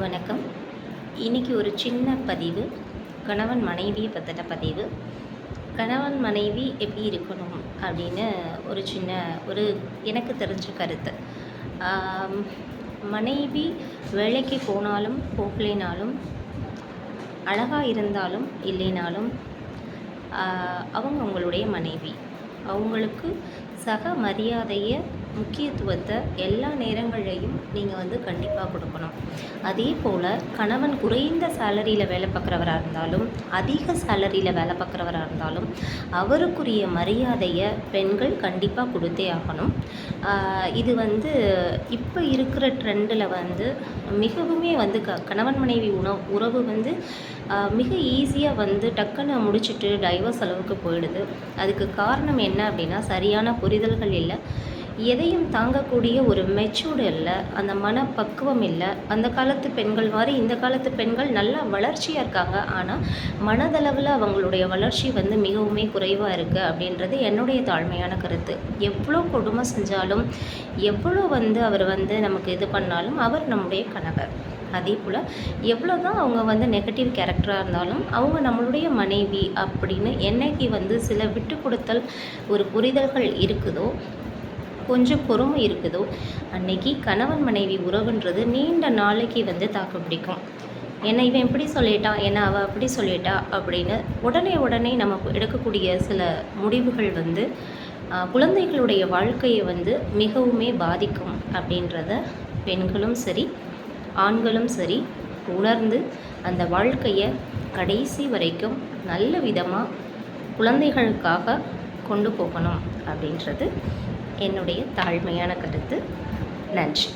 வணக்கம். இன்றைக்கி ஒரு சின்ன பதிவு. கணவன் மனைவியை பற்றின பதிவு. கணவன் மனைவி எப்படி இருக்கணும் அப்படின்னு ஒரு எனக்கு தெரிஞ்ச கருத்து. மனைவி வேலைக்கு போனாலும் போகலைனாலும், அழகாக இருந்தாலும் இல்லைனாலும், அவங்க அவங்களுடைய மனைவி. அவங்களுக்கு சக மரியாதையை, முக்கியத்துவத்தை எல்லா நேரங்கள்லையும் நீங்கள் கண்டிப்பாக கொடுக்கணும். அதே போல் கணவன் குறைந்த சேலரியில் வேலை பார்க்குறவராக இருந்தாலும், அதிக சேலரியில் வேலை பார்க்குறவராக இருந்தாலும், அவருக்குரிய மரியாதையை பெண்கள் கண்டிப்பாக கொடுத்தே ஆகணும். இது இப்போ இருக்கிற ட்ரெண்டில் மிகவுமே கணவன் மனைவி உறவு மிக ஈஸியாக டக்குன்னு முடிச்சுட்டு டைவர்ஸ் அளவுக்கு போயிடுது. அதுக்கு காரணம் என்ன அப்படின்னா, சரியான புரிதல்கள் இல்லை, எதையும் தாங்கக்கூடிய ஒரு மெச்சூர்டு இல்லை, அந்த மனப்பக்குவம் இல்லை. அந்த காலத்து பெண்கள் மாதிரி இந்த காலத்து பெண்கள் நல்லா வளர்ச்சியாக இருக்காங்க, ஆனால் மனதளவில் அவங்களுடைய வளர்ச்சி மிகவுமே குறைவாக இருக்குது அப்படின்றது என்னுடைய தாழ்மையான கருத்து. எவ்வளோ கொடுமை செஞ்சாலும், எவ்வளோ அவர் நமக்கு இது பண்ணாலும், அவர் நம்முடைய கணவர். அதே போல் எவ்வளோ தான் அவங்க நெகட்டிவ் கேரக்டராக இருந்தாலும், அவங்க நம்மளுடைய மனைவி அப்படின்னு என்னைக்கு சில விட்டு கொடுத்தல், ஒரு புரிதல்கள் இருக்குதோ, கொஞ்சம் பொறுமை இருக்குதோ, அன்னைக்கு கணவன் மனைவி உறவுன்றது நீண்ட நாளைக்கு தாக்கு பிடிக்கும். ஏன்னா இவன் இப்படி சொல்லிட்டான், ஏன்னா அவள் அப்படி சொல்லிட்டா அப்படின்னு உடனே நம்ம எடுக்கக்கூடிய சில முடிவுகள் குழந்தைகளுடைய வாழ்க்கையை மிகவுமே பாதிக்கும் அப்படின்றத பெண்களும் சரி, ஆண்களும் சரி உணர்ந்து அந்த வாழ்க்கையை கடைசி வரைக்கும் நல்ல விதமாக குழந்தைகளுக்காக கொண்டு போகணும் அப்படின்றது என்னுடைய தாழ்மையான கருத்து. நன்றி.